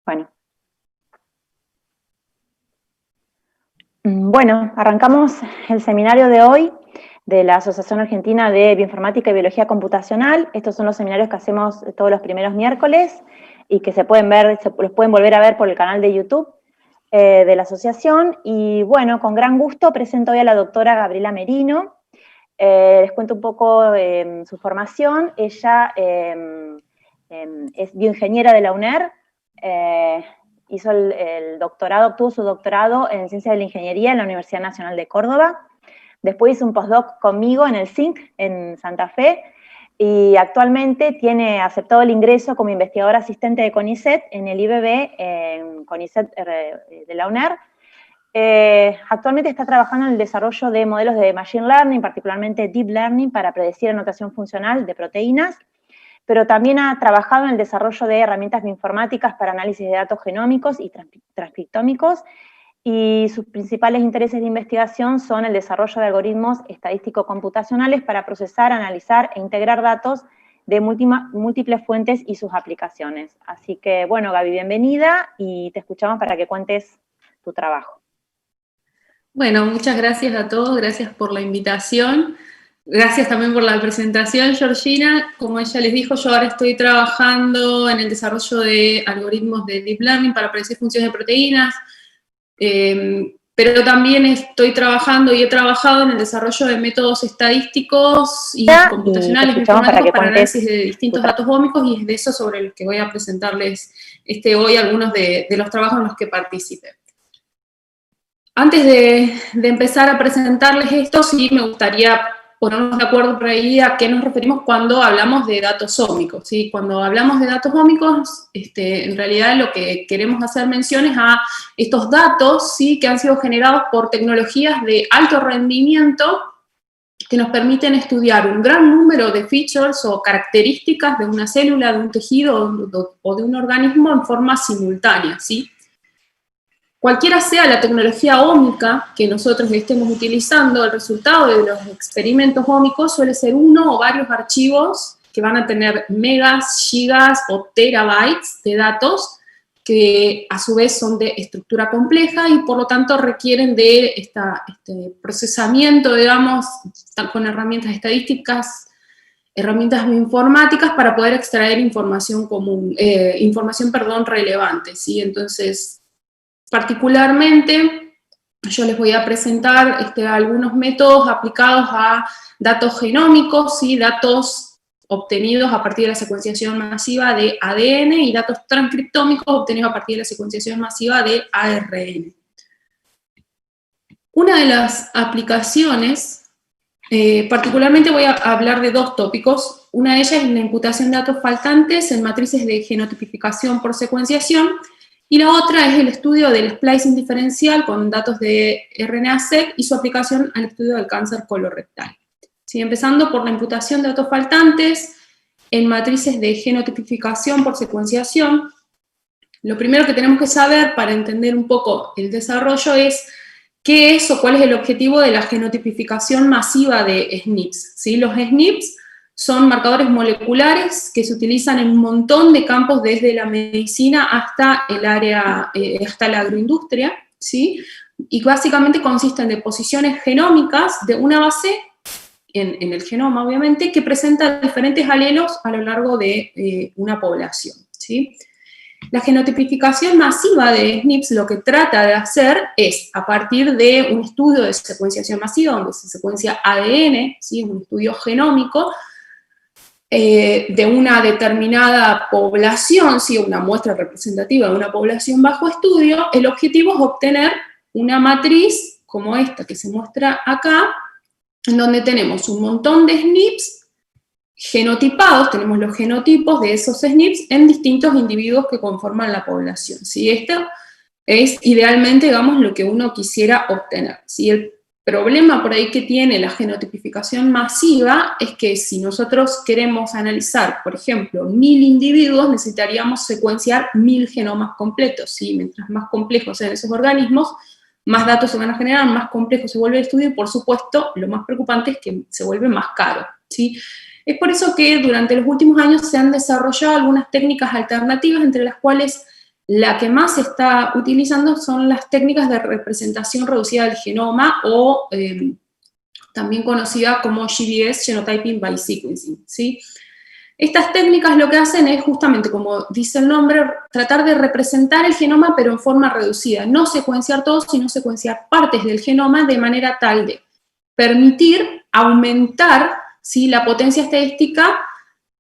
Bueno. Bueno, arrancamos el seminario de hoy de la Asociación Argentina de Bioinformática y Biología Computacional. Estos son los seminarios que hacemos todos los primeros miércoles y que se pueden ver, los pueden volver a ver por el canal de YouTube de la asociación. Y bueno, con gran gusto presento hoy a la doctora Gabriela Merino. Les cuento un poco su formación. Ella es bioingeniera de la UNER, hizo el doctorado, obtuvo su doctorado en Ciencias de la Ingeniería en la Universidad Nacional de Córdoba. Después hizo un postdoc conmigo en el CINC, en Santa Fe, y actualmente tiene aceptado el ingreso como investigadora asistente de CONICET en el IBB, en CONICET de la UNER. Actualmente está trabajando en el desarrollo de modelos de Machine Learning, particularmente Deep Learning, para predecir anotación funcional de proteínas, pero también ha trabajado en el desarrollo de herramientas bioinformáticas para análisis de datos genómicos y transcriptómicos, y sus principales intereses de investigación son el desarrollo de algoritmos estadístico-computacionales para procesar, analizar e integrar datos de múltiples fuentes y sus aplicaciones. Así que, bueno, Gaby, bienvenida y te escuchamos para que cuentes tu trabajo. Bueno, muchas gracias a todos, gracias por la invitación. Gracias también por la presentación, Georgina. Como ella les dijo, yo ahora estoy trabajando en el desarrollo de algoritmos de Deep Learning para predecir funciones de proteínas, pero también estoy trabajando y he trabajado en el desarrollo de métodos estadísticos y computacionales informáticos para análisis de distintos datos ómicos, y es de eso sobre los que voy a presentarles hoy algunos de los trabajos en los que participé. Antes de empezar a presentarles esto, sí me gustaría ponernos de acuerdo por ahí a qué nos referimos cuando hablamos de datos ómicos, ¿sí? Cuando hablamos de datos ómicos, en realidad lo que queremos hacer mención es a estos datos, ¿sí?, que han sido generados por tecnologías de alto rendimiento que nos permiten estudiar un gran número de features o características de una célula, de un tejido o de un organismo en forma simultánea, ¿sí? Cualquiera sea la tecnología ómica que nosotros estemos utilizando, el resultado de los experimentos ómicos suele ser uno o varios archivos que van a tener megas, gigas o terabytes de datos, que a su vez son de estructura compleja y por lo tanto requieren de este procesamiento, digamos, con herramientas estadísticas, herramientas informáticas para poder extraer información relevante, ¿sí? Entonces, particularmente, yo les voy a presentar algunos métodos aplicados a datos genómicos, ¿sí?, datos obtenidos a partir de la secuenciación masiva de ADN y datos transcriptómicos obtenidos a partir de la secuenciación masiva de ARN. Una de las aplicaciones, particularmente voy a hablar de dos tópicos. Una de ellas es la imputación de datos faltantes en matrices de genotipificación por secuenciación, y la otra es el estudio del splicing diferencial con datos de RNA-seq y su aplicación al estudio del cáncer colorectal. ¿Sí? Empezando por la imputación de datos faltantes en matrices de genotipificación por secuenciación, lo primero que tenemos que saber para entender un poco el desarrollo es qué es o cuál es el objetivo de la genotipificación masiva de SNPs. ¿Sí? Los SNPs son marcadores moleculares que se utilizan en un montón de campos, desde la medicina hasta el área, hasta la agroindustria, ¿sí? Y básicamente consisten de posiciones genómicas de una base en el genoma, obviamente, que presenta diferentes alelos a lo largo de una población, ¿sí? La genotipificación masiva de SNPs lo que trata de hacer es, a partir de un estudio de secuenciación masiva, donde se secuencia ADN, ¿sí?, un estudio genómico, de una determinada población, ¿sí?, una muestra representativa de una población bajo estudio, el objetivo es obtener una matriz como esta que se muestra acá, en donde tenemos un montón de SNPs genotipados, tenemos los genotipos de esos SNPs en distintos individuos que conforman la población, ¿sí? Esto es idealmente, digamos, lo que uno quisiera obtener, ¿sí? El problema por ahí que tiene la genotipificación masiva es que si nosotros queremos analizar, por ejemplo, 1000 individuos, necesitaríamos secuenciar 1000 genomas completos, ¿sí? Mientras más complejos sean esos organismos, más datos se van a generar, más complejo se vuelve el estudio, y por supuesto, lo más preocupante es que se vuelve más caro, ¿sí? Es por eso que durante los últimos años se han desarrollado algunas técnicas alternativas, entre las cuales la que más se está utilizando son las técnicas de representación reducida del genoma, o también conocida como GBS, Genotyping by Sequencing, ¿sí? Estas técnicas lo que hacen es justamente, como dice el nombre, tratar de representar el genoma, pero en forma reducida. No secuenciar todo, sino secuenciar partes del genoma de manera tal de permitir aumentar, ¿sí?, la potencia estadística,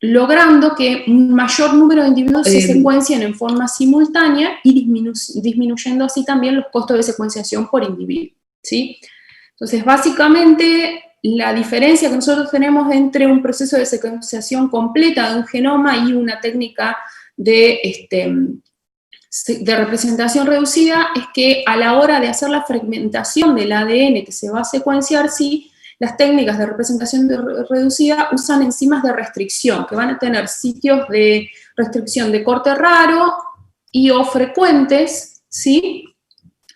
logrando que un mayor número de individuos se secuencien en forma simultánea y disminuyendo así también los costos de secuenciación por individuo, ¿sí? Entonces, básicamente, la diferencia que nosotros tenemos entre un proceso de secuenciación completa de un genoma y una técnica de representación reducida es que a la hora de hacer la fragmentación del ADN que se va a secuenciar, sí, las técnicas de representación reducida usan enzimas de restricción, que van a tener sitios de restricción de corte raro y o frecuentes, ¿sí?,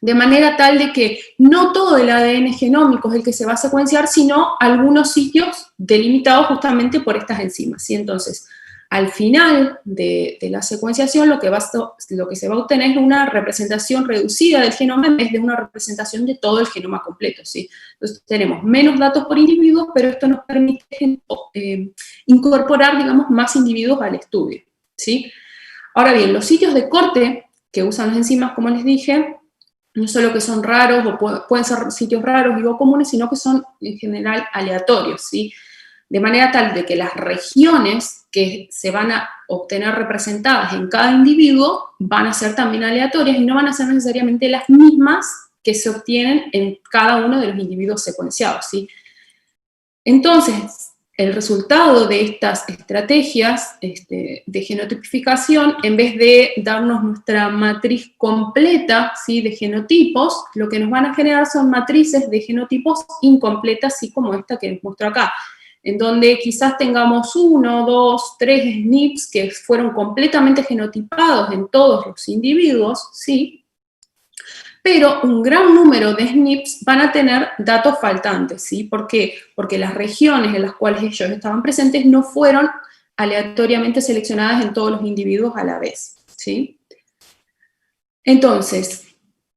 de manera tal de que no todo el ADN genómico es el que se va a secuenciar, sino algunos sitios delimitados justamente por estas enzimas, ¿sí? Entonces, al final de la secuenciación, lo que se va a obtener es una representación reducida del genoma en vez de una representación de todo el genoma completo, ¿sí? Entonces, tenemos menos datos por individuo, pero esto nos permite incorporar, digamos, más individuos al estudio, ¿sí? Ahora bien, los sitios de corte que usan las enzimas, como les dije, no solo que son raros, o pueden ser sitios raros, digo, comunes, sino que son en general aleatorios, ¿sí? De manera tal de que las regiones que se van a obtener representadas en cada individuo van a ser también aleatorias y no van a ser necesariamente las mismas que se obtienen en cada uno de los individuos secuenciados, ¿sí? Entonces, el resultado de estas estrategias de genotipificación, en vez de darnos nuestra matriz completa, ¿sí?, de genotipos, lo que nos van a generar son matrices de genotipos incompletas, así como esta que les muestro acá, en donde quizás tengamos 1, 2, 3 SNPs que fueron completamente genotipados en todos los individuos, ¿sí?, pero un gran número de SNPs van a tener datos faltantes, ¿sí? ¿Por qué? Porque las regiones en las cuales ellos estaban presentes no fueron aleatoriamente seleccionadas en todos los individuos a la vez, ¿sí? Entonces,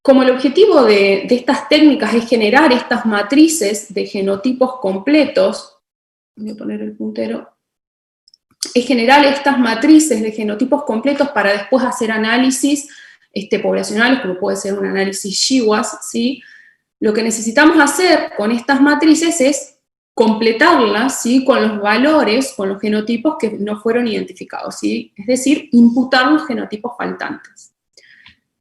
como el objetivo de estas técnicas es generar estas matrices de genotipos completos, voy a poner el puntero, es generar estas matrices de genotipos completos para después hacer análisis poblacionales, como puede ser un análisis GWAS, ¿sí? Lo que necesitamos hacer con estas matrices es completarlas, ¿sí?, con los valores, con los genotipos que no fueron identificados, ¿sí? Es decir, imputar los genotipos faltantes.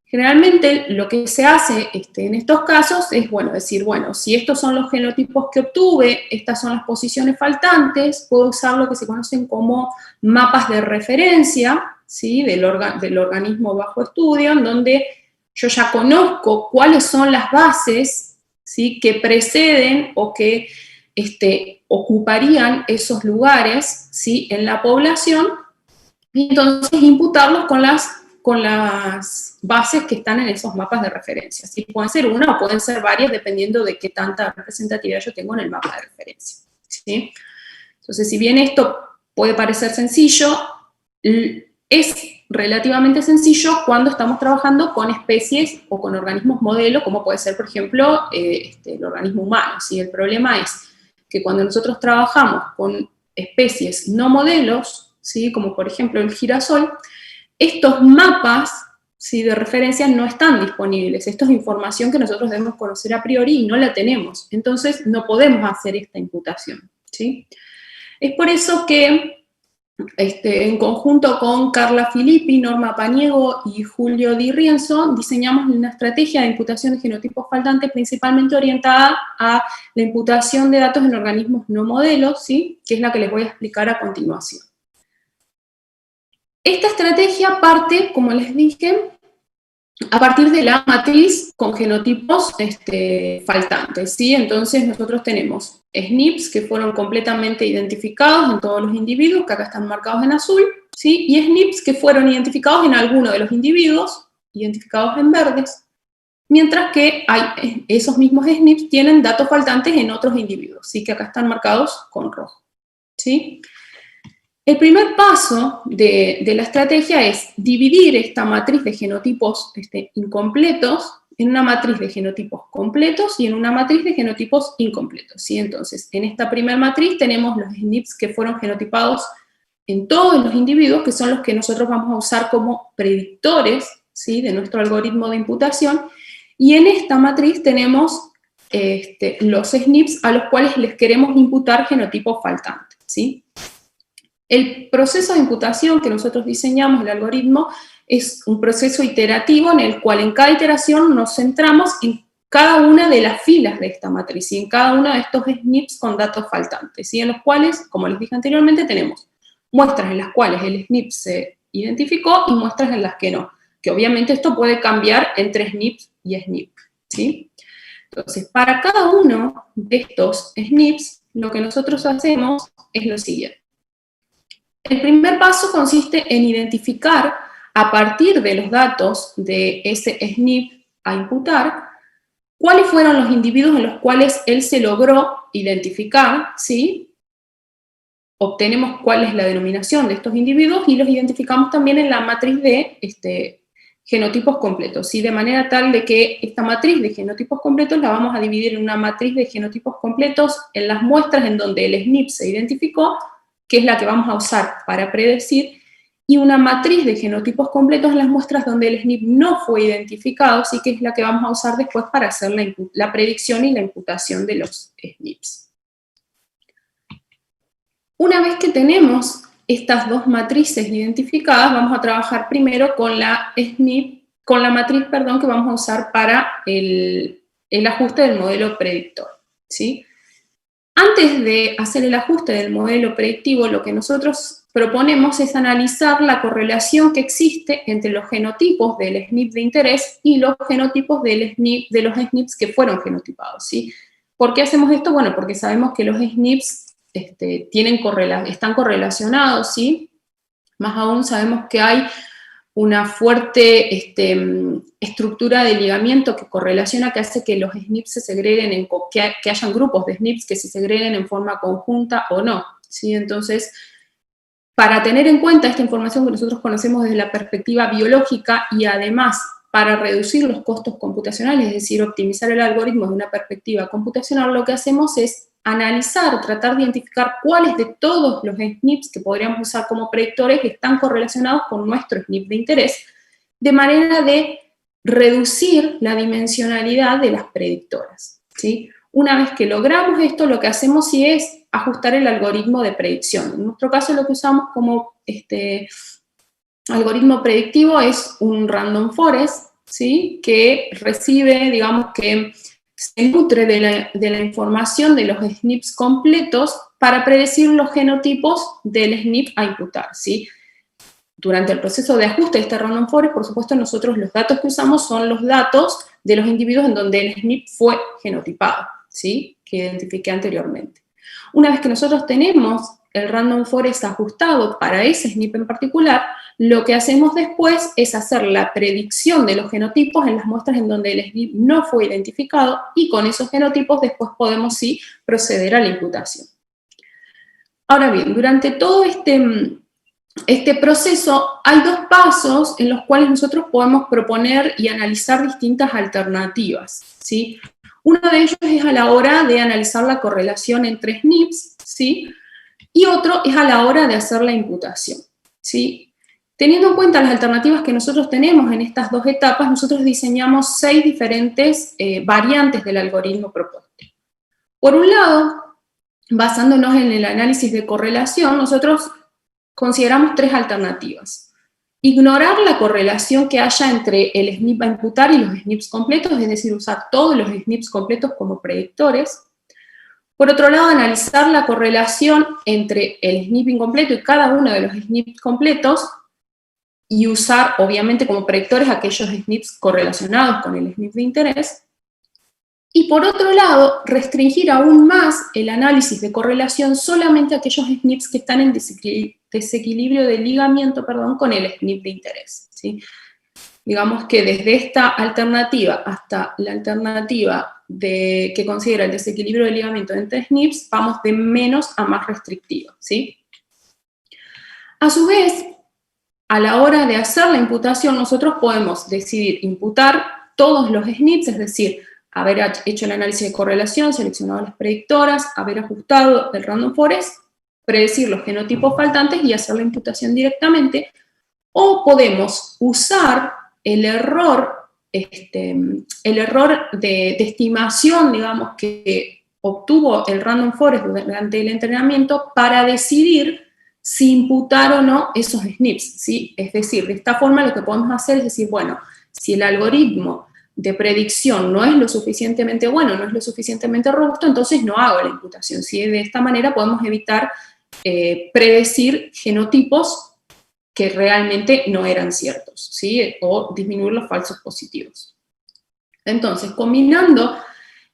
Generalmente lo que se hace en estos casos es, bueno, decir, bueno, si estos son los genotipos que obtuve, estas son las posiciones faltantes, puedo usar lo que se conocen como mapas de referencia, ¿sí?, del organismo bajo estudio, en donde yo ya conozco cuáles son las bases, ¿sí?, que preceden o que ocuparían esos lugares, ¿sí?, en la población, y entonces imputarlos con las bases que están en esos mapas de referencia. ¿Sí? Pueden ser una o pueden ser varias, dependiendo de qué tanta representatividad yo tengo en el mapa de referencia, ¿sí? Entonces, si bien esto puede parecer sencillo, es relativamente sencillo cuando estamos trabajando con especies o con organismos modelo, como puede ser, por ejemplo, el organismo humano, ¿sí? El problema es que cuando nosotros trabajamos con especies no modelos, ¿sí?, como por ejemplo el girasol, estos mapas, ¿sí?, de referencia no están disponibles. Esto es información que nosotros debemos conocer a priori y no la tenemos. Entonces, no podemos hacer esta imputación, ¿sí? Es por eso que, en conjunto con Carla Filippi, Norma Paniego y Julio Di Rienzo, diseñamos una estrategia de imputación de genotipos faltantes principalmente orientada a la imputación de datos en organismos no modelos, ¿sí?, que es la que les voy a explicar a continuación. Esta estrategia parte, como les dije, a partir de la matriz con genotipos faltantes, ¿sí? Entonces nosotros tenemos SNPs que fueron completamente identificados en todos los individuos, que acá están marcados en azul, ¿sí? Y SNPs que fueron identificados en alguno de los individuos, identificados en verdes, mientras que esos mismos SNPs tienen datos faltantes en otros individuos, ¿sí?, que acá están marcados con rojo, ¿sí? El primer paso de la estrategia es dividir esta matriz de genotipos incompletos en una matriz de genotipos completos y en una matriz de genotipos incompletos, ¿sí? Entonces, en esta primera matriz tenemos los SNPs que fueron genotipados en todos los individuos, que son los que nosotros vamos a usar como predictores, ¿sí?, de nuestro algoritmo de imputación, y en esta matriz tenemos los SNPs a los cuales les queremos imputar genotipos faltantes, ¿sí? El proceso de imputación que nosotros diseñamos, el algoritmo, es un proceso iterativo en el cual en cada iteración nos centramos en cada una de las filas de esta matriz y en cada uno de estos SNPs con datos faltantes, ¿sí?, en los cuales, como les dije anteriormente, tenemos muestras en las cuales el SNP se identificó y muestras en las que no, que obviamente esto puede cambiar entre SNPs y SNP, ¿sí? Entonces, para cada uno de estos SNPs, lo que nosotros hacemos es lo siguiente. El primer paso consiste en identificar, a partir de los datos de ese SNP a imputar, cuáles fueron los individuos en los cuales él se logró identificar, ¿sí? Obtenemos cuál es la denominación de estos individuos y los identificamos también en la matriz de genotipos completos, ¿sí? De manera tal de que esta matriz de genotipos completos la vamos a dividir en una matriz de genotipos completos en las muestras en donde el SNP se identificó, que es la que vamos a usar para predecir, y una matriz de genotipos completos en las muestras donde el SNP no fue identificado, sí, que es la que vamos a usar después para hacer la predicción y la imputación de los SNPs. Una vez que tenemos estas dos matrices identificadas, vamos a trabajar primero con la matriz que vamos a usar para el ajuste del modelo predictor, ¿sí? Antes de hacer el ajuste del modelo predictivo, lo que nosotros proponemos es analizar la correlación que existe entre los genotipos del SNP de interés y los genotipos de los SNPs que fueron genotipados, ¿sí? ¿Por qué hacemos esto? Bueno, porque sabemos que los SNPs están correlacionados, ¿sí? Más aún sabemos que hay una fuerte estructura de ligamiento que correlaciona, que hace que los SNPs se segreguen, que hayan grupos de SNPs que se segreguen en forma conjunta o no, ¿sí? Entonces, para tener en cuenta esta información que nosotros conocemos desde la perspectiva biológica y además para reducir los costos computacionales, es decir, optimizar el algoritmo desde una perspectiva computacional, lo que hacemos es analizar, tratar de identificar cuáles de todos los SNPs que podríamos usar como predictores están correlacionados con nuestro SNP de interés, de manera de reducir la dimensionalidad de las predictoras, ¿sí? Una vez que logramos esto, lo que hacemos sí es ajustar el algoritmo de predicción. En nuestro caso, lo que usamos como algoritmo predictivo es un random forest, ¿sí?, que recibe, digamos que se nutre de la información de los SNPs completos para predecir los genotipos del SNP a imputar, ¿sí? Durante el proceso de ajuste de este random forest, por supuesto, nosotros los datos que usamos son los datos de los individuos en donde el SNP fue genotipado, ¿sí?, que identifiqué anteriormente. Una vez que nosotros tenemos el random forest ajustado para ese SNP en particular, lo que hacemos después es hacer la predicción de los genotipos en las muestras en donde el SNP no fue identificado y con esos genotipos después podemos sí proceder a la imputación. Ahora bien, durante todo este proceso hay dos pasos en los cuales nosotros podemos proponer y analizar distintas alternativas, ¿sí? Uno de ellos es a la hora de analizar la correlación entre SNPs, ¿sí?, y otro es a la hora de hacer la imputación, ¿sí? Teniendo en cuenta las alternativas que nosotros tenemos en estas dos etapas, nosotros diseñamos 6 diferentes variantes del algoritmo propuesto. Por un lado, basándonos en el análisis de correlación, nosotros consideramos 3 alternativas. Ignorar la correlación que haya entre el SNP a imputar y los SNPs completos, es decir, usar todos los SNPs completos como predictores. Por otro lado, analizar la correlación entre el SNP incompleto y cada uno de los SNPs completos y usar, obviamente, como predictores aquellos SNPs correlacionados con el SNP de interés. Y por otro lado, restringir aún más el análisis de correlación solamente a aquellos SNPs que están en desequilibrio de ligamiento, con el SNP de interés, ¿sí? Digamos que desde esta alternativa hasta la alternativa que considera el desequilibrio de ligamiento entre SNPs, vamos de menos a más restrictivo, ¿sí? A su vez, a la hora de hacer la imputación, nosotros podemos decidir imputar todos los SNPs, es decir, haber hecho el análisis de correlación, seleccionado las predictoras, haber ajustado el random forest, predecir los genotipos faltantes y hacer la imputación directamente, o podemos usar el error de estimación, digamos, que obtuvo el random forest durante el entrenamiento para decidir si imputar o no esos SNPs, ¿sí? Es decir, de esta forma lo que podemos hacer es decir, bueno, si el algoritmo de predicción no es lo suficientemente bueno, no es lo suficientemente robusto, entonces no hago la imputación, ¿sí? De esta manera podemos evitar predecir genotipos que realmente no eran ciertos, ¿sí? O disminuir los falsos positivos. Entonces, combinando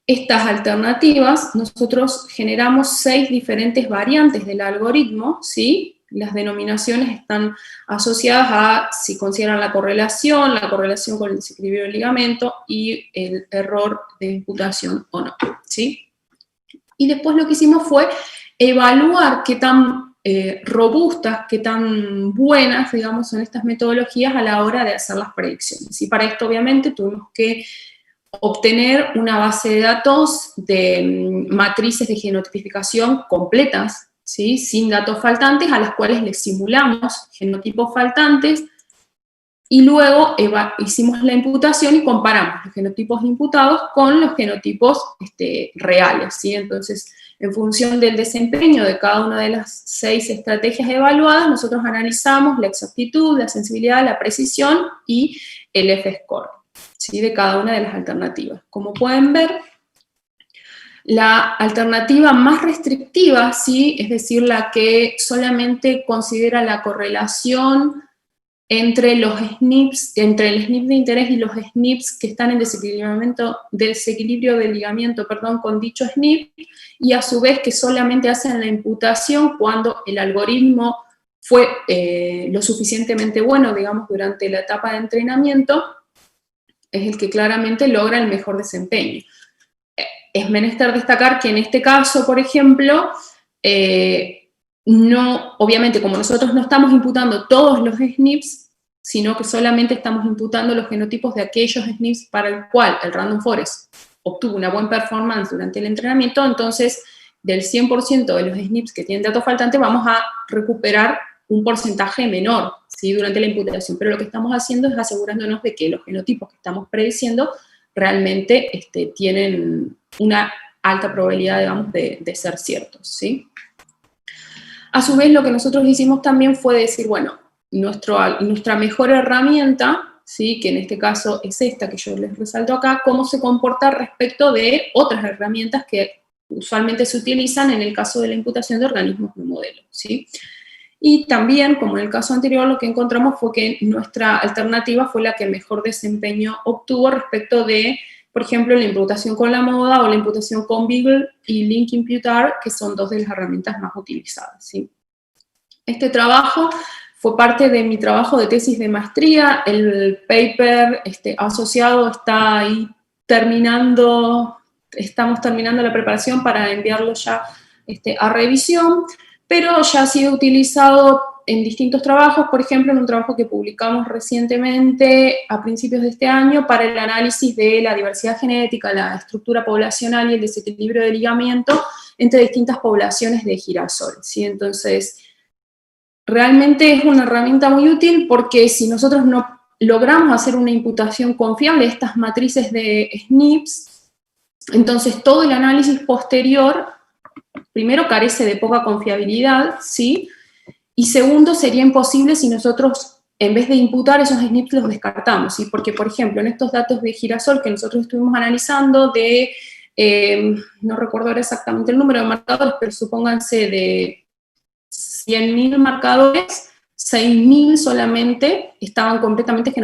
estas alternativas, nosotros generamos 6 diferentes variantes del algoritmo, ¿sí? Las denominaciones están asociadas a si consideran la correlación con el desequilibrio del ligamento y el error de imputación o no, ¿sí? Y después lo que hicimos fue evaluar qué tan robustas, qué tan buenas, digamos, son estas metodologías a la hora de hacer las predicciones. Y para esto, obviamente, tuvimos que obtener una base de datos de matrices de genotipificación completas, ¿sí? Sin datos faltantes, a las cuales les simulamos genotipos faltantes, y luego hicimos la imputación y comparamos los genotipos imputados con los genotipos reales, ¿sí? Entonces, en función del desempeño de cada una de las 6 estrategias evaluadas, nosotros analizamos la exactitud, la sensibilidad, la precisión y el F-score, ¿sí? De cada una de las alternativas. Como pueden ver, la alternativa más restrictiva, ¿sí? Es decir, la que solamente considera la correlación entre los SNPs, entre el SNP de interés y los SNPs que están en desequilibrio del ligamiento, con dicho SNP, y a su vez que solamente hacen la imputación cuando el algoritmo fue lo suficientemente bueno, digamos, durante la etapa de entrenamiento, es el que claramente logra el mejor desempeño. Es menester destacar que en este caso, por ejemplo, no, obviamente, como nosotros no estamos imputando todos los SNPs, sino que solamente estamos imputando los genotipos de aquellos SNPs para el cual el random forest obtuvo una buena performance durante el entrenamiento, entonces del 100% de los SNPs que tienen datos faltantes vamos a recuperar un porcentaje menor, ¿sí? Durante la imputación, pero lo que estamos haciendo es asegurándonos de que los genotipos que estamos prediciendo realmente tienen una alta probabilidad, digamos, de ser ciertos, ¿sí? A su vez, lo que nosotros hicimos también fue decir, bueno, nuestra mejor herramienta, ¿sí? Que en este caso es esta que yo les resalto acá, cómo se comporta respecto de otras herramientas que usualmente se utilizan en el caso de la imputación de organismos de modelo, ¿sí? Y también, como en el caso anterior, lo que encontramos fue que nuestra alternativa fue la que mejor desempeño obtuvo respecto de, por ejemplo, la imputación con la moda o la imputación con Beagle y Link Imputar, que son 2 de las herramientas más utilizadas, ¿sí? Este trabajo fue parte de mi trabajo de tesis de maestría. El paper asociado está ahí estamos terminando la preparación para enviarlo ya a revisión, pero ya ha sido utilizado en distintos trabajos, por ejemplo, en un trabajo que publicamos recientemente a principios de este año para el análisis de la diversidad genética, la estructura poblacional y el desequilibrio de ligamiento entre distintas poblaciones de girasol, ¿sí? Entonces, realmente es una herramienta muy útil porque si nosotros no logramos hacer una imputación confiable de estas matrices de SNPs, entonces todo el análisis posterior, primero, carece de poca confiabilidad, ¿sí? Y segundo, sería imposible si nosotros, en vez de imputar esos SNPs, los descartamos, ¿sí? Porque, por ejemplo, en estos datos de girasol que nosotros estuvimos analizando no recuerdo ahora exactamente el número de marcadores, pero supónganse de 100.000 marcadores, 6.000 solamente estaban completamente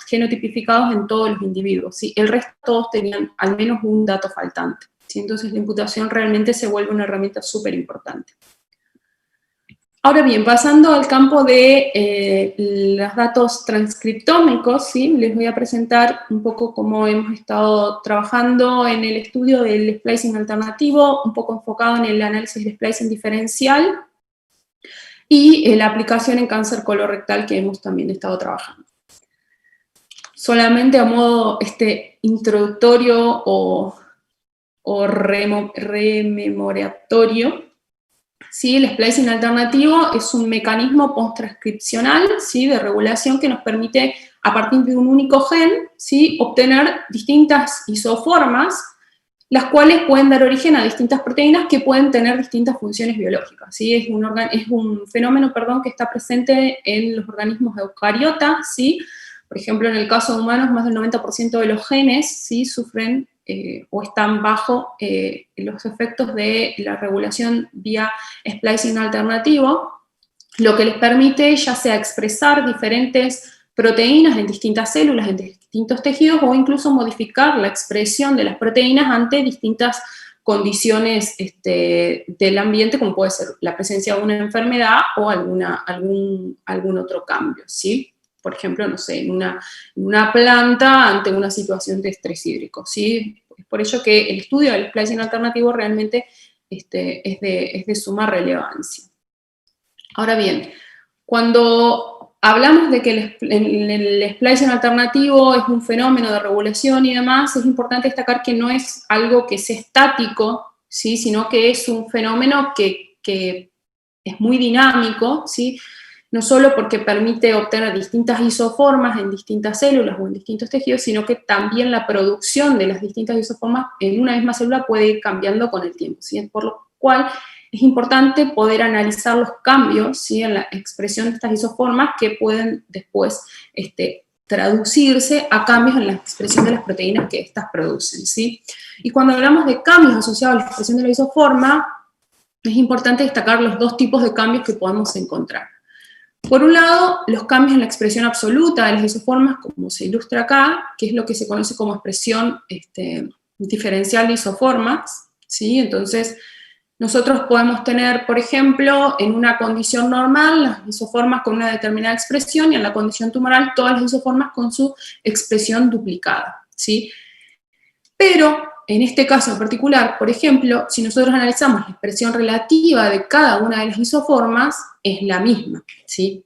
genotipificados en todos los individuos, ¿sí? El resto todos tenían al menos un dato faltante, ¿sí? Entonces la imputación realmente se vuelve una herramienta súper importante. Ahora bien, pasando al campo de los datos transcriptómicos, ¿sí? Les voy a presentar un poco cómo hemos estado trabajando en el estudio del splicing alternativo, un poco enfocado en el análisis de splicing diferencial. y la aplicación en cáncer colorectal que hemos también estado trabajando. Solamente a modo introductorio o rememoratorio, ¿sí? El splicing alternativo es un mecanismo post-transcripcional, ¿sí? De regulación que nos permite, a partir de un único gen, ¿sí? Obtener distintas isoformas, las cuales pueden dar origen a distintas proteínas que pueden tener distintas funciones biológicas, ¿sí? Es un fenómeno, que está presente en los organismos eucariotas, ¿sí? Por ejemplo, en el caso de humanos, más del 90% de los genes, ¿sí? Sufren o están bajo los efectos de la regulación vía splicing alternativo, lo que les permite ya sea expresar diferentes proteínas en distintas células, en distintos tejidos, o incluso modificar la expresión de las proteínas ante distintas condiciones del ambiente, como puede ser la presencia de una enfermedad o algún otro cambio, ¿sí? Por ejemplo, no sé, en una planta ante una situación de estrés hídrico, ¿sí? Es por ello que el estudio del splicing alternativo realmente es de suma relevancia. Ahora bien, cuando hablamos de que el splicing alternativo es un fenómeno de regulación y demás, es importante destacar que no es algo que sea estático, ¿sí? Sino que es un fenómeno que es muy dinámico, ¿sí? No solo porque permite obtener distintas isoformas en distintas células o en distintos tejidos, sino que también la producción de las distintas isoformas en una misma célula puede ir cambiando con el tiempo, ¿sí? Por lo cual es importante poder analizar los cambios, ¿sí? En la expresión de estas isoformas que pueden después traducirse a cambios en la expresión de las proteínas que estas producen, ¿sí? Y cuando hablamos de cambios asociados a la expresión de la isoforma, es importante destacar los dos tipos de cambios que podemos encontrar. Por un lado, los cambios en la expresión absoluta de las isoformas, como se ilustra acá, que es lo que se conoce como expresión diferencial de isoformas, ¿sí? Entonces, nosotros podemos tener, por ejemplo, en una condición normal, las isoformas con una determinada expresión, y en la condición tumoral, todas las isoformas con su expresión duplicada, ¿sí? Pero, en este caso en particular, por ejemplo, si nosotros analizamos la expresión relativa de cada una de las isoformas, es la misma, ¿sí?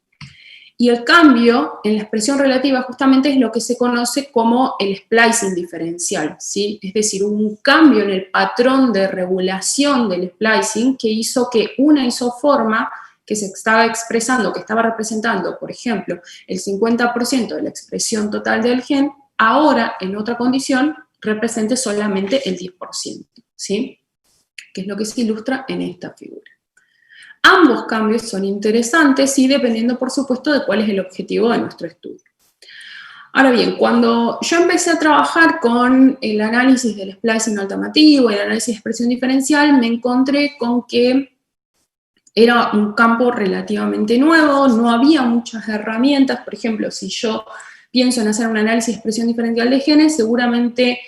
Y el cambio en la expresión relativa justamente es lo que se conoce como el splicing diferencial, ¿sí? Es decir, un cambio en el patrón de regulación del splicing que hizo que una isoforma que se estaba expresando, que estaba representando, por ejemplo, el 50% de la expresión total del gen, ahora, en otra condición, represente solamente el 10%, ¿sí? Que es lo que se ilustra en esta figura. Ambos cambios son interesantes y dependiendo, por supuesto, de cuál es el objetivo de nuestro estudio. Ahora bien, cuando yo empecé a trabajar con el análisis del splicing alternativo y el análisis de expresión diferencial, me encontré con que era un campo relativamente nuevo, no había muchas herramientas. Por ejemplo, si yo pienso en hacer un análisis de expresión diferencial de genes, seguramente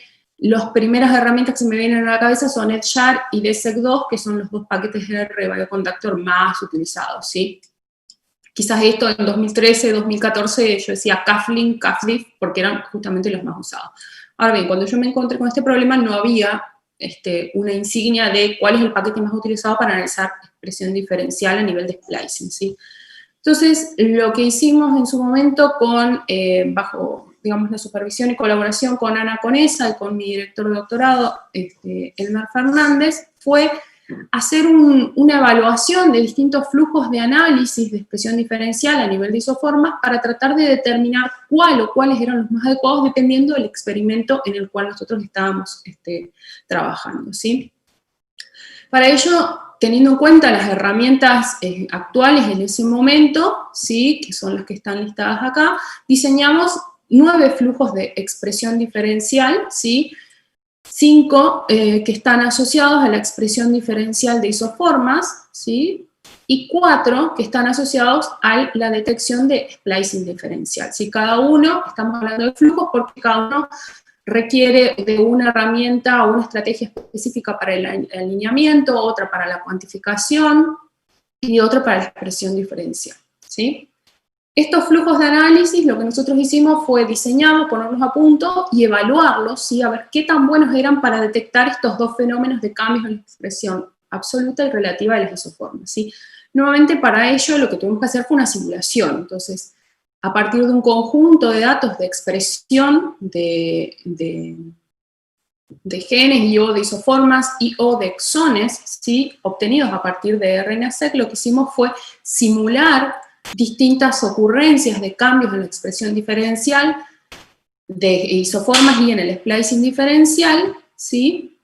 las primeras herramientas que se me vienen a la cabeza son EdgeShare y DSEC2, que son los dos paquetes de RBioconductor más utilizados, ¿sí? Quizás esto en 2013, 2014, yo decía CAFLIN, CAFDIF, porque eran justamente los más usados. Ahora bien, cuando yo me encontré con este problema, no había una insignia de cuál es el paquete más utilizado para analizar expresión diferencial a nivel de splicing, ¿sí? Entonces, lo que hicimos en su momento bajo, digamos, la supervisión y colaboración con Ana Conesa y con mi director de doctorado, Elmer Fernández, fue hacer una evaluación de distintos flujos de análisis de expresión diferencial a nivel de isoformas para tratar de determinar cuál o cuáles eran los más adecuados dependiendo del experimento en el cual nosotros estábamos trabajando, ¿sí? Para ello, teniendo en cuenta las herramientas actuales en ese momento, ¿sí? Que son las que están listadas acá, diseñamos 9 flujos de expresión diferencial, ¿sí? 5 que están asociados a la expresión diferencial de isoformas, ¿sí? Y 4 que están asociados a la detección de splicing diferencial, ¿sí? Cada uno, estamos hablando de flujos porque cada uno requiere de una herramienta o una estrategia específica para el alineamiento, otra para la cuantificación y otra para la expresión diferencial, ¿sí? Estos flujos de análisis, lo que nosotros hicimos fue diseñarlos, ponerlos a punto y evaluarlos, ¿sí? A ver qué tan buenos eran para detectar estos dos fenómenos de cambios en la expresión absoluta y relativa de las isoformas, ¿sí? Nuevamente, para ello lo que tuvimos que hacer fue una simulación. Entonces, a partir de un conjunto de datos de expresión de genes y o de isoformas y o de exones, ¿sí?, obtenidos a partir de RNA-seq, lo que hicimos fue simular distintas ocurrencias de cambios en la expresión diferencial de isoformas y en el splicing diferencial, ¿sí?,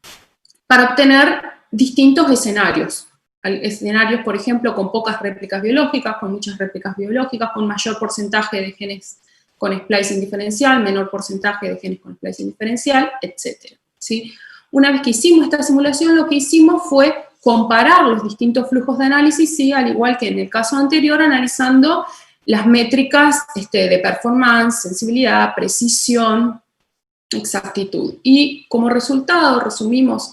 para obtener distintos escenarios. Escenarios, por ejemplo, con pocas réplicas biológicas, con muchas réplicas biológicas, con mayor porcentaje de genes con splicing diferencial, menor porcentaje de genes con splicing diferencial, etc. ¿Sí? Una vez que hicimos esta simulación, lo que hicimos fue comparar los distintos flujos de análisis, ¿sí?, al igual que en el caso anterior, analizando las métricas de performance, sensibilidad, precisión, exactitud. Y como resultado resumimos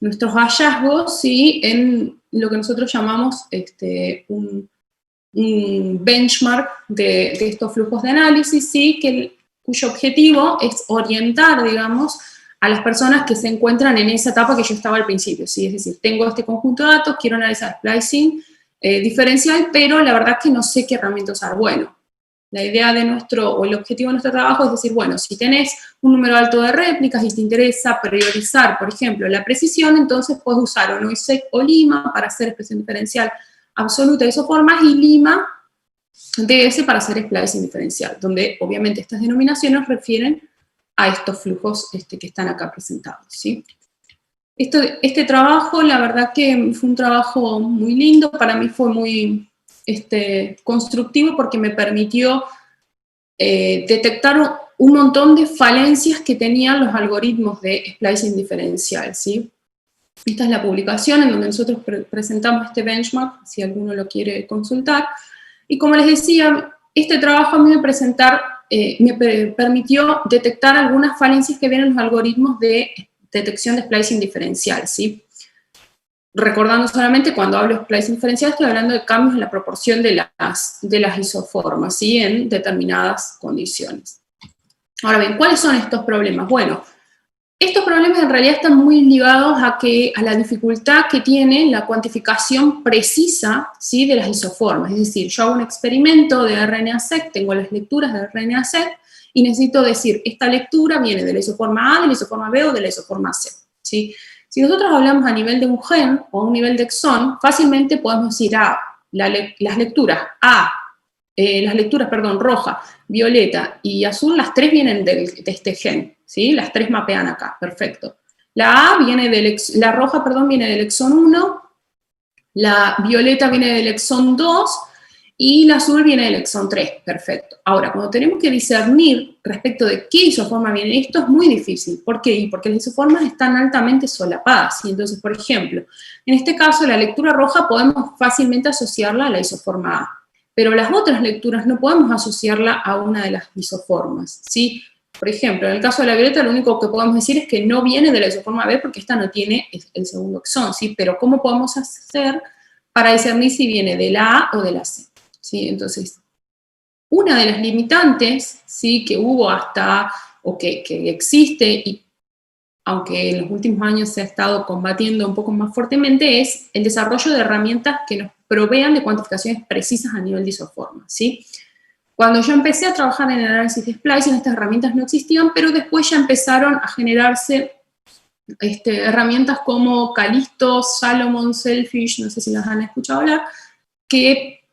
nuestros hallazgos, ¿sí?, en lo que nosotros llamamos un benchmark de estos flujos de análisis, ¿sí?, cuyo objetivo es orientar, digamos, a las personas que se encuentran en esa etapa que yo estaba al principio, ¿sí? Es decir, tengo este conjunto de datos, quiero analizar splicing diferencial, pero la verdad es que no sé qué herramienta usar. Bueno, la idea de el objetivo de nuestro trabajo es decir, bueno, si tenés un número alto de réplicas y te interesa priorizar, por ejemplo, la precisión, entonces puedes usar o Noisec o Lima para hacer expresión diferencial absoluta de isoformas y Lima DS para hacer splicing diferencial, donde obviamente estas denominaciones refieren a estos flujos que están acá presentados, ¿sí? Este trabajo, la verdad que fue un trabajo muy lindo, para mí fue muy constructivo porque me permitió detectar un montón de falencias que tenían los algoritmos de splicing diferencial, ¿sí? Esta es la publicación en donde nosotros presentamos este benchmark, si alguno lo quiere consultar. Y como les decía, este trabajo a mí me permitió detectar algunas falencias que vienen en los algoritmos de detección de splicing diferencial, ¿sí? Recordando solamente, cuando hablo de splicing diferencial, estoy hablando de cambios en la proporción de las isoformas, ¿sí?, en determinadas condiciones. Ahora bien, ¿cuáles son estos problemas? Bueno, estos problemas en realidad están muy ligados a la dificultad que tiene la cuantificación precisa, ¿sí?, de las isoformas. Es decir, yo hago un experimento de RNA-seq, tengo las lecturas de RNA-seq, y necesito decir, esta lectura viene de la isoforma A, de la isoforma B o de la isoforma C, ¿sí? Si nosotros hablamos a nivel de un gen o a un nivel de exón, fácilmente podemos decir, las lecturas roja, violeta y azul, las tres vienen de este gen, ¿sí? Las tres mapean acá, perfecto. La roja viene del exón 1, la violeta viene del exón 2 y la azul viene del exón 3, perfecto. Ahora, cuando tenemos que discernir respecto de qué isoforma viene, esto es muy difícil. ¿Por qué? Porque las isoformas están altamente solapadas, ¿sí? Entonces, por ejemplo, en este caso, la lectura roja podemos fácilmente asociarla a la isoforma A, pero las otras lecturas no podemos asociarla a una de las isoformas, ¿sí? Por ejemplo, en el caso de la violeta, lo único que podemos decir es que no viene de la isoforma B porque esta no tiene el segundo exón, ¿sí? Pero ¿cómo podemos hacer para discernir si viene de la A o de la C? ¿Sí? Entonces, una de las limitantes, ¿sí?, que hubo o que existe, y aunque en los últimos años se ha estado combatiendo un poco más fuertemente, es el desarrollo de herramientas que nos provean de cuantificaciones precisas a nivel de isoformas, ¿sí? Cuando yo empecé a trabajar en el análisis de splicing, estas herramientas no existían, pero después ya empezaron a generarse herramientas como Callisto, Salomon, Selfish, no sé si las han escuchado hablar, que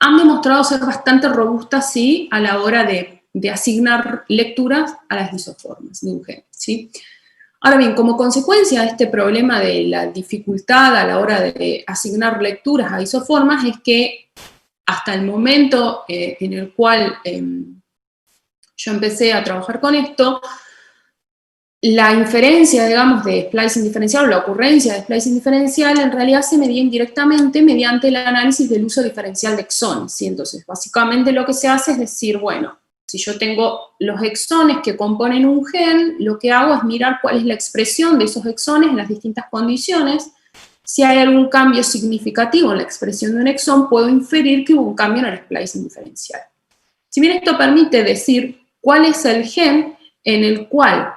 han demostrado ser bastante robustas, ¿sí?, a la hora de asignar lecturas a las isoformas de un gen, ¿sí? Ahora bien, como consecuencia de este problema de la dificultad a la hora de asignar lecturas a isoformas, es que hasta el momento en el cual yo empecé a trabajar con esto, la inferencia, digamos, de splicing diferencial, o la ocurrencia de splicing diferencial, en realidad se medía indirectamente mediante el análisis del uso diferencial de exones, ¿sí? Entonces, básicamente lo que se hace es decir, bueno, si yo tengo los exones que componen un gen, lo que hago es mirar cuál es la expresión de esos exones en las distintas condiciones. Si hay algún cambio significativo en la expresión de un exón, puedo inferir que hubo un cambio en el splicing diferencial. Si bien esto permite decir cuál es el gen en el cual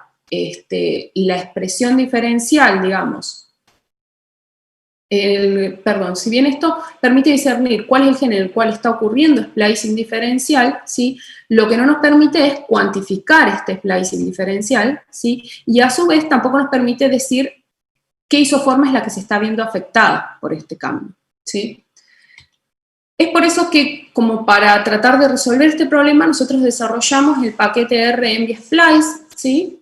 la expresión diferencial, digamos, si bien esto permite discernir cuál es el gen en el cual está ocurriendo splicing diferencial, ¿sí? Lo que no nos permite es cuantificar este splicing diferencial, ¿sí? Y a su vez tampoco nos permite decir qué isoforma es la que se está viendo afectada por este cambio, ¿sí? Es por eso que, como para tratar de resolver este problema, nosotros desarrollamos el paquete R-ENVI-Splice, ¿sí?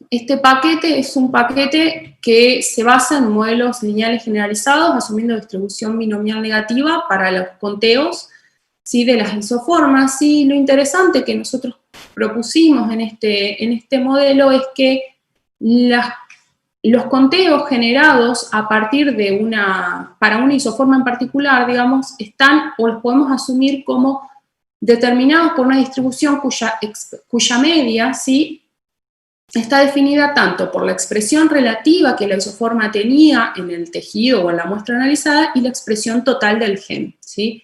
Este paquete es un paquete que se basa en modelos lineales generalizados, asumiendo distribución binomial negativa para los conteos, ¿sí? De las isoformas. ¿Sí? Lo interesante que nosotros propusimos en este modelo es que los conteos generados a partir de para una isoforma en particular, digamos, están o los podemos asumir como determinados por una distribución cuya media, ¿sí? Está definida tanto por la expresión relativa que la isoforma tenía en el tejido o en la muestra analizada y la expresión total del gen, ¿sí?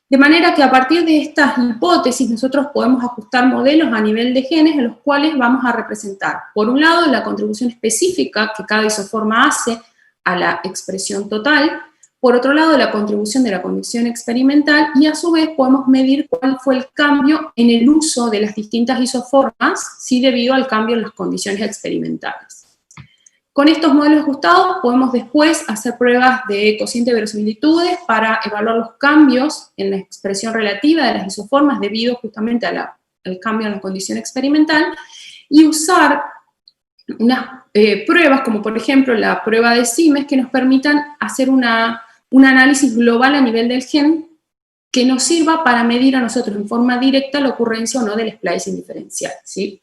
De manera que a partir de estas hipótesis nosotros podemos ajustar modelos a nivel de genes en los cuales vamos a representar, por un lado, la contribución específica que cada isoforma hace a la expresión total, por otro lado, la contribución de la condición experimental, y a su vez podemos medir cuál fue el cambio en el uso de las distintas isoformas, ¿sí? Debido al cambio en las condiciones experimentales. Con estos modelos ajustados podemos después hacer pruebas de cociente de verosimilitudes para evaluar los cambios en la expresión relativa de las isoformas debido justamente al cambio en la condición experimental, y usar unas pruebas como por ejemplo la prueba de Siemens que nos permitan hacer un análisis global a nivel del gen que nos sirva para medir a nosotros en forma directa la ocurrencia o no del splicing diferencial, ¿sí?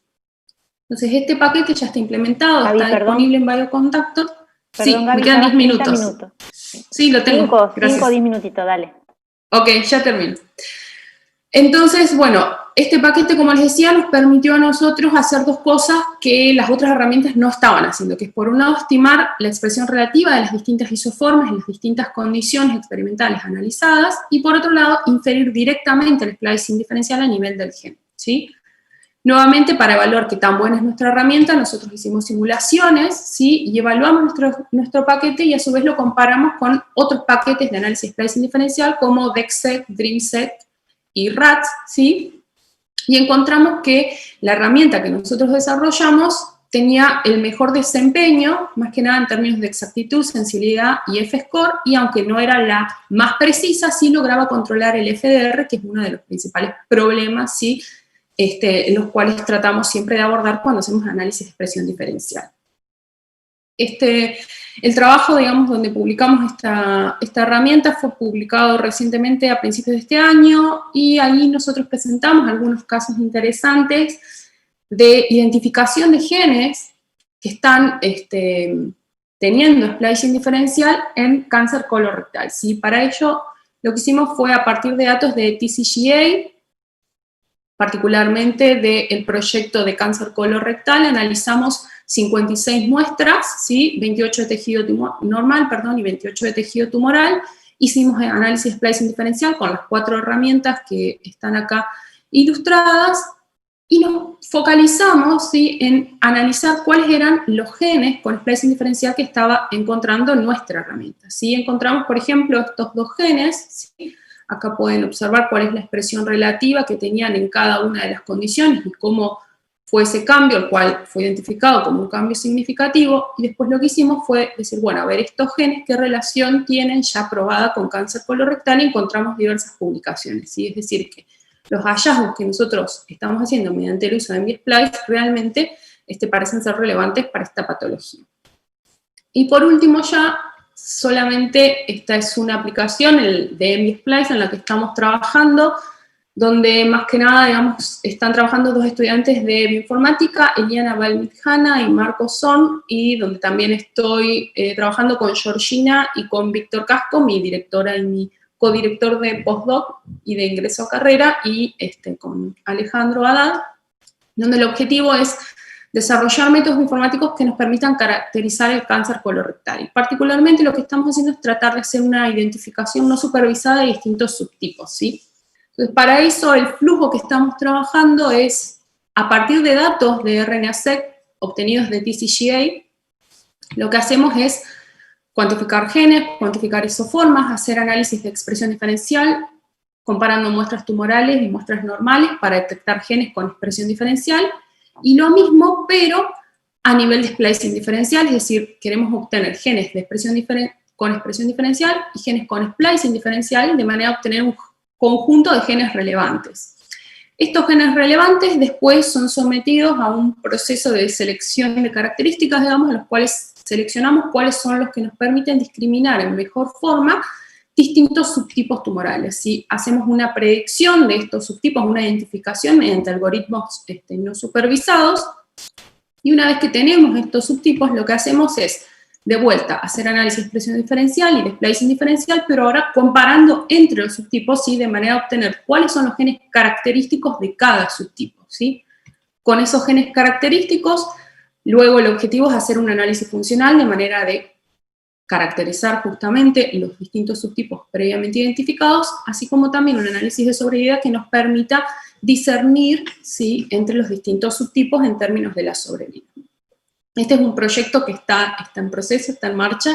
Entonces, este paquete ya está implementado, Gaby, está disponible en Biocontactor. Sí, Gaby, me quedan 10 minutos. Sí, lo tengo. 5 o 10 minutitos, dale. Ok, ya termino. Entonces, bueno, este paquete, como les decía, nos permitió a nosotros hacer dos cosas que las otras herramientas no estaban haciendo, que es, por un lado, estimar la expresión relativa de las distintas isoformas en las distintas condiciones experimentales analizadas, y por otro lado, inferir directamente el splicing diferencial a nivel del gen, ¿sí? Nuevamente, para evaluar qué tan buena es nuestra herramienta, nosotros hicimos simulaciones, ¿sí? Y evaluamos nuestro paquete y a su vez lo comparamos con otros paquetes de análisis splicing diferencial como DEXSEC, DreamSeq y RATS, ¿sí? Y encontramos que la herramienta que nosotros desarrollamos tenía el mejor desempeño, más que nada en términos de exactitud, sensibilidad y F-score, y aunque no era la más precisa, sí lograba controlar el FDR, que es uno de los principales problemas, ¿sí? Los cuales tratamos siempre de abordar cuando hacemos análisis de expresión diferencial. El trabajo, digamos, donde publicamos esta herramienta fue publicado recientemente a principios de este año, y ahí nosotros presentamos algunos casos interesantes de identificación de genes que están teniendo splicing diferencial en cáncer colorectal, ¿sí? Para ello, lo que hicimos fue, a partir de datos de TCGA, particularmente del proyecto de cáncer colorectal, analizamos 56 muestras, ¿sí? 28 de tejido normal, y 28 de tejido tumoral. Hicimos análisis de splicing diferencial con las 4 herramientas que están acá ilustradas, y nos focalizamos, ¿sí? En analizar cuáles eran los genes con splicing diferencial que estaba encontrando nuestra herramienta, ¿sí? Encontramos, por ejemplo, estos 2 genes, ¿sí? Acá pueden observar cuál es la expresión relativa que tenían en cada una de las condiciones y cómo fue ese cambio, el cual fue identificado como un cambio significativo, y después lo que hicimos fue decir, bueno, a ver estos genes qué relación tienen ya probada con cáncer colorectal, y encontramos diversas publicaciones, ¿sí? Es decir, que los hallazgos que nosotros estamos haciendo mediante el uso de ENVI-Splice realmente parecen ser relevantes para esta patología. Y por último ya, solamente esta es una aplicación, el de ENVI-Splice, en la que estamos trabajando, donde más que nada, digamos, están trabajando 2 estudiantes de bioinformática, Eliana Balmithana y Marco Son, y donde también estoy trabajando con Georgina y con Víctor Casco, mi directora y mi codirector de postdoc y de ingreso a carrera, y con Alejandro Haddad, donde el objetivo es desarrollar métodos informáticos que nos permitan caracterizar el cáncer colorectal. Y particularmente lo que estamos haciendo es tratar de hacer una identificación no supervisada de distintos subtipos, ¿sí? Entonces, para eso el flujo que estamos trabajando es, a partir de datos de RNA-seq obtenidos de TCGA, lo que hacemos es cuantificar genes, cuantificar isoformas, hacer análisis de expresión diferencial, comparando muestras tumorales y muestras normales para detectar genes con expresión diferencial, y lo mismo, pero a nivel de splicing diferencial, es decir, queremos obtener genes de con expresión diferencial y genes con splicing diferencial, de manera de obtener un conjunto de genes relevantes. Estos genes relevantes después son sometidos a un proceso de selección de características, digamos, en los cuales seleccionamos cuáles son los que nos permiten discriminar en mejor forma distintos subtipos tumorales. Si hacemos una predicción de estos subtipos, una identificación mediante algoritmos no supervisados, y una vez que tenemos estos subtipos, lo que hacemos es, de vuelta, hacer análisis de expresión diferencial y de splicing diferencial, pero ahora comparando entre los subtipos, ¿sí? De manera de obtener cuáles son los genes característicos de cada subtipo, ¿sí? Con esos genes característicos, luego el objetivo es hacer un análisis funcional de manera de caracterizar justamente los distintos subtipos previamente identificados, así como también un análisis de sobrevida que nos permita discernir, ¿sí? Entre los distintos subtipos en términos de la sobrevida. Este es un proyecto que está en proceso, está en marcha,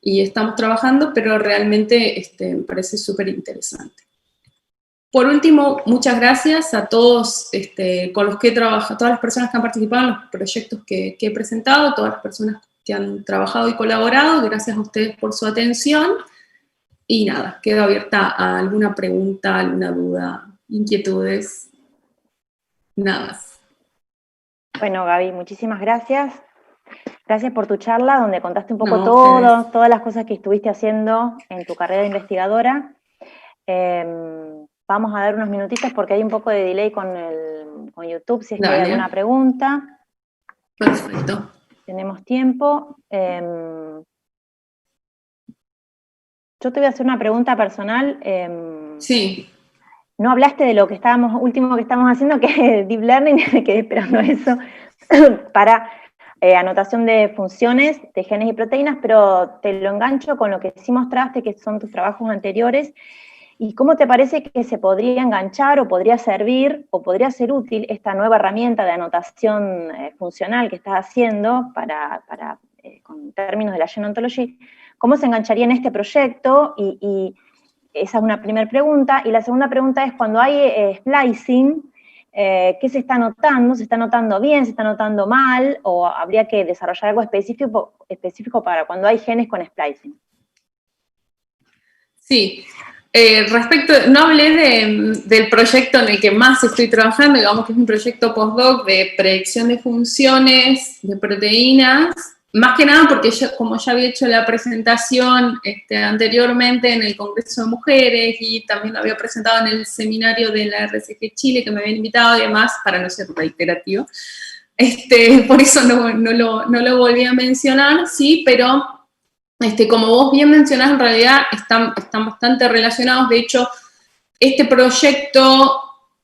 y estamos trabajando, pero realmente me parece súper interesante. Por último, muchas gracias a todos con los que he trabajado, todas las personas que han participado en los proyectos que he presentado, todas las personas que han trabajado y colaborado, gracias a ustedes por su atención, y nada, quedo abierta a alguna pregunta, alguna duda, inquietudes, nada más. Bueno, Gaby, muchísimas gracias. Gracias por tu charla, donde contaste un poco todas las cosas que estuviste haciendo en tu carrera de investigadora. Vamos a dar unos minutitos porque hay un poco de delay con YouTube, si es que hay alguna pregunta. Perfecto. Tenemos tiempo. Yo te voy a hacer una pregunta personal. Sí. No hablaste de lo que último que estamos haciendo, que es Deep Learning, me quedé esperando eso, para anotación de funciones de genes y proteínas, pero te lo engancho con lo que sí mostraste, que son tus trabajos anteriores, y cómo te parece que se podría enganchar, o podría servir, o podría ser útil esta nueva herramienta de anotación funcional que estás haciendo con términos de la Gene Ontology. ¿Cómo se engancharía en este proyecto? Y esa es una primera pregunta. Y la segunda pregunta es, cuando hay splicing, ¿qué se está anotando? ¿Se está anotando bien? ¿Se está anotando mal? ¿O habría que desarrollar algo específico para cuando hay genes con splicing? Sí. No hablé del proyecto en el que más estoy trabajando, digamos que es un proyecto postdoc de predicción de funciones de proteínas, más que nada porque como ya había hecho la presentación anteriormente en el Congreso de Mujeres, y también lo había presentado en el seminario de la RCG Chile, que me habían invitado y demás, para no ser reiterativo, por eso no lo volví a mencionar, sí, pero como vos bien mencionás, en realidad están bastante relacionados. De hecho, este proyecto,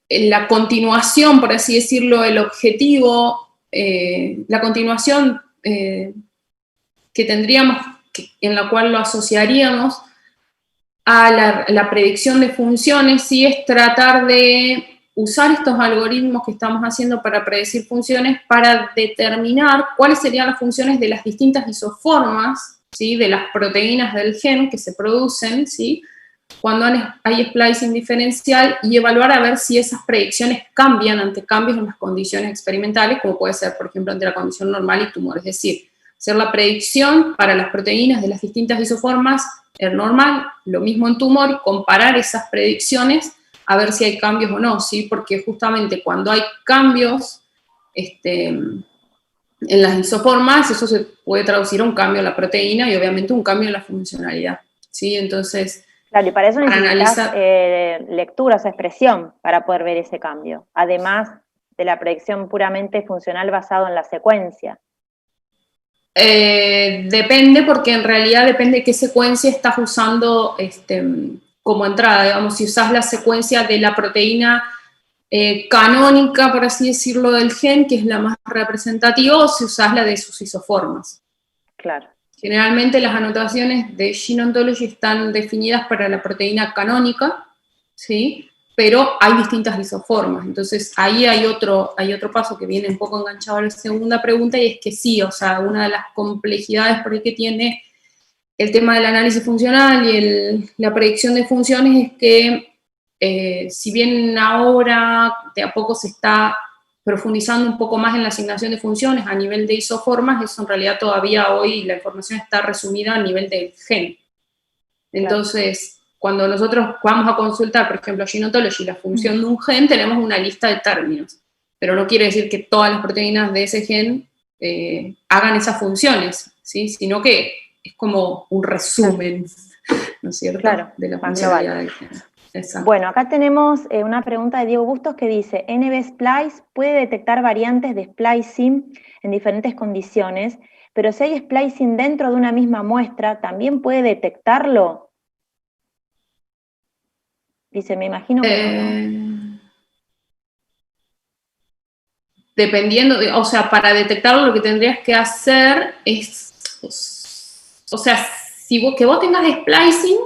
la continuación, por así decirlo, el objetivo, la continuación que tendríamos, en la cual lo asociaríamos a la predicción de funciones, sí, es tratar de usar estos algoritmos que estamos haciendo para predecir funciones para determinar cuáles serían las funciones de las distintas isoformas, ¿sí? De las proteínas del gen que se producen, ¿sí? Cuando hay splicing diferencial, y evaluar a ver si esas predicciones cambian ante cambios en las condiciones experimentales, como puede ser, por ejemplo, ante la condición normal y tumor. Es decir, hacer la predicción para las proteínas de las distintas isoformas en normal, lo mismo en tumor, y comparar esas predicciones a ver si hay cambios o no, ¿sí? Porque justamente cuando hay cambios en las isoformas, eso se puede traducir a un cambio en la proteína y obviamente un cambio en la funcionalidad, ¿sí? Entonces, claro, y para eso necesitas lecturas, expresión, para poder ver ese cambio, además de la predicción puramente funcional basado en la secuencia. Depende, porque en realidad depende de qué secuencia estás usando como entrada. Digamos, si usás la secuencia de la proteína canónica, por así decirlo, del gen, que es la más representativa, o si usás la de sus isoformas. Claro. Generalmente las anotaciones de Gene Ontology están definidas para la proteína canónica, ¿sí? Pero hay distintas isoformas. Entonces ahí hay otro paso que viene un poco enganchado a la segunda pregunta, y es que sí, o sea, una de las complejidades por ahí que tiene el tema del análisis funcional y la predicción de funciones es que si bien ahora de a poco se está profundizando un poco más en la asignación de funciones a nivel de isoformas, eso en realidad todavía hoy la información está resumida a nivel del gen. Entonces, cuando nosotros vamos a consultar, por ejemplo, Genotology, la función de un gen, tenemos una lista de términos, pero no quiere decir que todas las proteínas de ese gen hagan esas funciones, ¿sí? Sino que es como un resumen, ¿no es cierto?, de la funcionalidad del gen. Exacto. Bueno, acá tenemos una pregunta de Diego Bustos que dice, NB-Splice puede detectar variantes de splicing en diferentes condiciones, pero si hay splicing dentro de una misma muestra, ¿también puede detectarlo? Dice, me imagino que no. Dependiendo, o sea, para detectarlo lo que tendrías que hacer es, o sea, que vos tengas splicing,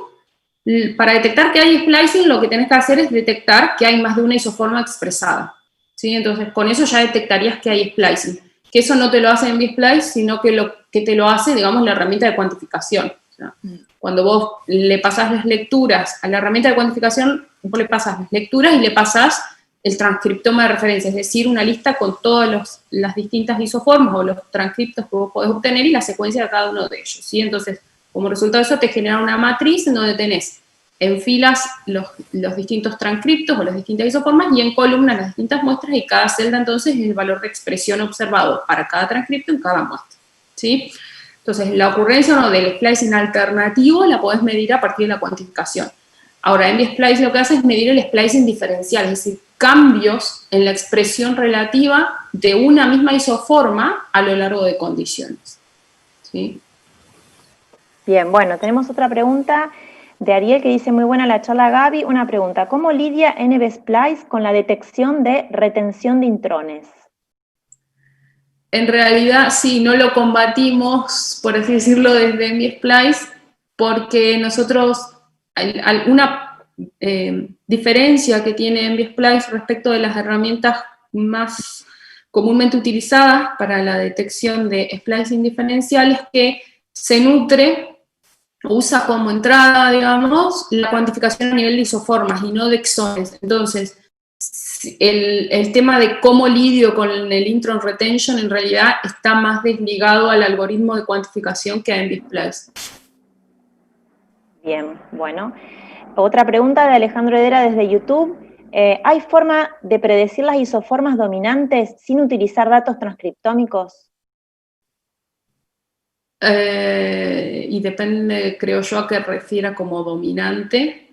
para detectar que hay splicing lo que tenés que hacer es detectar que hay más de una isoforma expresada, ¿sí? Entonces, con eso ya detectarías que hay splicing. Que eso no te lo hace NB-Splice, sino que lo que te lo hace, digamos, la herramienta de cuantificación. O sea, cuando vos le pasás las lecturas a la herramienta de cuantificación, vos le pasás las lecturas y le pasás el transcriptoma de referencia, es decir, una lista con todas las distintas isoformas o los transcriptos que vos podés obtener y la secuencia de cada uno de ellos, ¿sí? Entonces, como resultado de eso te genera una matriz en donde tenés en filas los distintos transcriptos o las distintas isoformas y en columnas las distintas muestras y cada celda entonces es el valor de expresión observado para cada transcripto en cada muestra, ¿sí? Entonces, la ocurrencia o no del splicing alternativo la podés medir a partir de la cuantificación. Ahora, NB-Splice lo que hace es medir el splicing diferencial, es decir, cambios en la expresión relativa de una misma isoforma a lo largo de condiciones, ¿sí? Bien, bueno, tenemos otra pregunta de Ariel que dice, muy buena la charla Gaby, una pregunta, ¿cómo lidia NB-Splice con la detección de retención de intrones? En realidad, sí, no lo combatimos, por así decirlo, desde NB-Splice, porque nosotros, alguna diferencia que tiene NB-Splice respecto de las herramientas más comúnmente utilizadas para la detección de splicing diferencial es que se nutre, usa como entrada, digamos, la cuantificación a nivel de isoformas y no de exones. Entonces, el tema de cómo lidio con el intron retention en realidad está más desligado al algoritmo de cuantificación que a NB-Splice. Bien, bueno. Otra pregunta de Alejandro Hedera desde YouTube. ¿Hay forma de predecir las isoformas dominantes sin utilizar datos transcriptómicos? Y depende, creo yo, a qué refiera como dominante,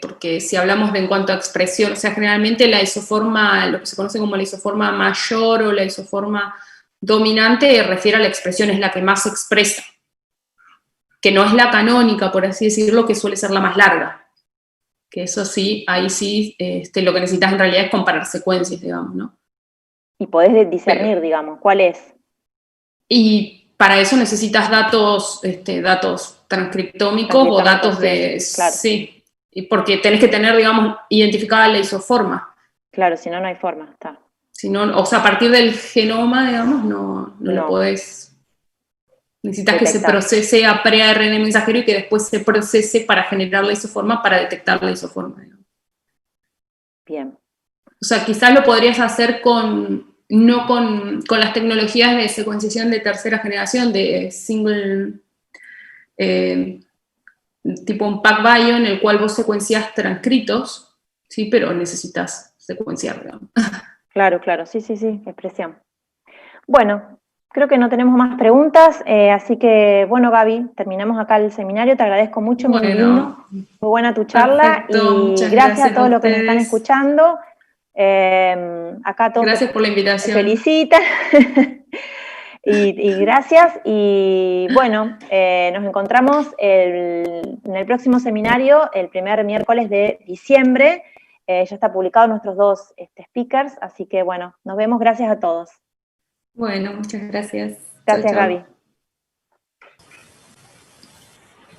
porque si hablamos de en cuanto a expresión, o sea, generalmente la isoforma, lo que se conoce como la isoforma mayor o la isoforma dominante, refiere a la expresión, es la que más se expresa, que no es la canónica, por así decirlo, que suele ser la más larga. Que eso sí, ahí sí, lo que necesitas en realidad es comparar secuencias, digamos, ¿no? Y podés discernir, digamos, ¿cuál es? Y para eso necesitas datos transcriptómicos o datos de... Claro. Sí, porque tenés que tener, digamos, identificada la isoforma. Claro, si no, no hay forma, está. Si no, o sea, a partir del genoma, digamos, no lo podés... Necesitas detectar. Que se procese a pre-ARN mensajero y que después se procese para generar la isoforma para detectar la isoforma, digamos. Bien. O sea, quizás lo podrías hacer no con las tecnologías de secuenciación de tercera generación, de single, tipo un PacBio, en el cual vos secuencias transcritos, ¿sí? Pero necesitas secuenciar, digamos. Claro, claro, sí, expresión. Bueno, creo que no tenemos más preguntas, así que, bueno, Gaby, terminamos acá el seminario, te agradezco mucho, muy lindo, muy buena tu charla, perfecto, y gracias a todos los que nos están escuchando. Acá todos gracias por la invitación. Te felicitan. y gracias, y bueno, nos encontramos en el próximo seminario, el primer miércoles de diciembre. Ya está publicado nuestros dos speakers, así que bueno, nos vemos, gracias a todos. Bueno, muchas gracias. Gracias, chau, chau. Gaby.